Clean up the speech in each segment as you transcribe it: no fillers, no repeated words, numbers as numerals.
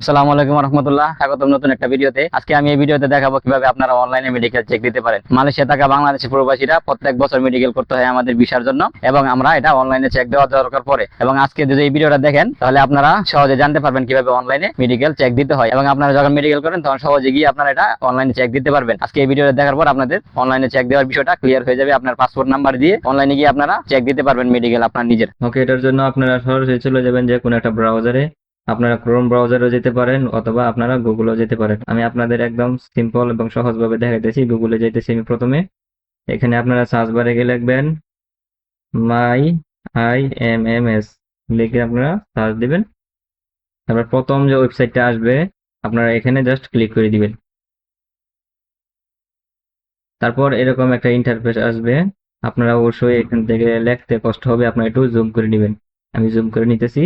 আসসালামু আলাইকুম রহমতুল্লাহ, স্বাগতম নতুন একটা ভিডিওতে। আজকে আমি এই ভিডিওতে দেখাবো কিভাবে আপনারা অনলাইনে মেডিকেল চেক দিতে পারেন। মালয়েশিয়া থাকা বাংলাদেশি প্রবাসীরা প্রত্যেক বছর মেডিকেল করতে হয় আমাদের ভিসার জন্য, এবং আমরা এটা অনলাইনে চেক দেওয়া দরকার পড়ে। এবং আজকে যদি এই ভিডিওটা দেখেন তাহলে আপনারা সহজে জানতে পারবেন কিভাবে অনলাইনে মেডিকেল চেক দিতে হয়, এবং আপনারা যখন মেডিকেল করেন তখন সহজে গিয়ে আপনারা এটা অনলাইনে চেক দিতে পারবেন। আজকে এই ভিডিওটা দেখার পর আপনাদের অনলাইনে চেক দেওয়ার বিষয়টা ক্লিয়ার হয়ে যাবে। আপনার পাসপোর্ট নাম্বার দিয়ে অনলাইনে গিয়ে আপনারা চেক দিতে পারবেন মেডিকেল আপনার নিজের। ওকে, এটার জন্য আপনারা সরাসরি চলে যাবেন যে কোনো একটা ব্রাউজারে। আপনারা ক্রোম ব্রাউজারেও যেতে পারেন অথবা আপনারা গুগলেও যেতে পারেন। আমি আপনাদের একদম সিম্পল এবং সহজভাবে দেখাইতেছি। গুগলে যাইতেছি আমি প্রথমে। এখানে আপনারা সার্চ বারে গিয়ে লিখবেন মাই IMMS, লিখে আপনারা সার্চ দিবেন। তারপর প্রথম যে ওয়েবসাইটটা আসবে আপনারা এখানে জাস্ট ক্লিক করে দিবেন। তারপর এরকম একটা ইন্টারফেস আসবে। আপনারা অবশ্যই এখান থেকে লিখতে কষ্ট হবে, আপনারা একটু জুম করে নেবেন। আমি জুম করে নিতেছি,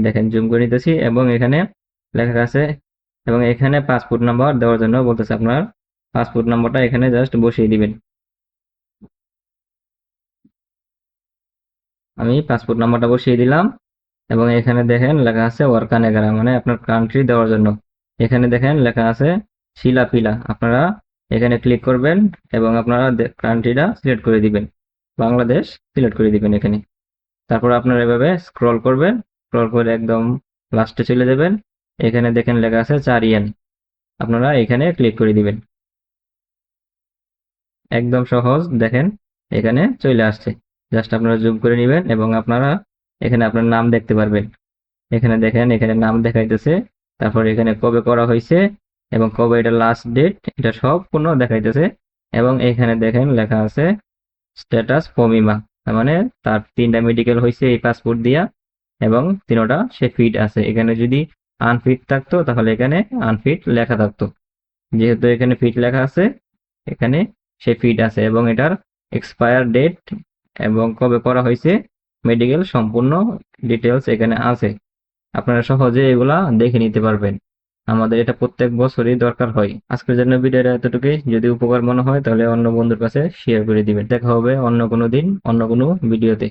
দেখেন জুম করে নিতেছি, এবং এখানে লেখা আছে, এবং এখানে পাসপোর্ট নাম্বার দেওয়ার জন্য বলতেছে। আপনার পাসপোর্ট নাম্বারটা এখানে জাস্ট বসিয়ে দিবেন। আমি পাসপোর্ট নাম্বারটা বসিয়ে দিলাম, এবং এখানে দেখেন লেখা আছে ওয়ারকানেগারা, মানে আপনার কান্ট্রি দেওয়ার জন্য। এখানে দেখেন লেখা আছে শিলাপিলা। আপনারা এখানে ক্লিক করবেন এবং আপনারা কান্ট্রিটা সিলেক্ট করে দিবেন, বাংলাদেশ সিলেক্ট করে দিবেন এখানে। তারপর আপনারা এভাবে স্ক্রল করবেন, স্ক্রল করে একদম লাস্টে চলে যাবেন। এখানে দেখেন লেখা আছে 4 ইয়েন, আপনারা এখানে ক্লিক করে দিবেন। একদম সহজ, দেখেন এখানে চলে আসছে। জাস্ট আপনারা জুম করে নেবেন এবং আপনারা এখানে আপনার নাম দেখতে পারবেন। এখানে দেখেন এখানে নাম দেখাইতেছে, তারপর এখানে কবে করা হয়েছে এবং কবে এটা লাস্ট ডেট, এটা সম্পূর্ণ দেখাইতেছে। এবং এখানে দেখেন লেখা আছে স্ট্যাটাস ফমিমা, তার মানে তার 3টা মেডিকেল হয়েছে এই পাসপোর্ট দিয়া, এবং 3টা সে ফিট আছে। এখানে যদি আনফিট থাকতো তাহলে এখানে আনফিট লেখা থাকতো। যেহেতু এখানে ফিট লেখা আছে, এখানে সে ফিট আছে, এবং এটার এক্সপায়ার ডেট এবং কবে করা হয়েছে মেডিকেল সম্পূর্ণ ডিটেলস এখানে আছে। আপনারা সহজে এগুলা দেখে নিতে পারবেন। আমাদের এটা প্রত্যেক বছরই দরকার হয়। আজকের জন্য ভিডিওটা এতটুকুই। যদি উপকার মনে হয় তাহলে অন্য বন্ধুর কাছে শেয়ার করে দিবেন। দেখা হবে অন্য কোনো দিন অন্য কোনো ভিডিওতে।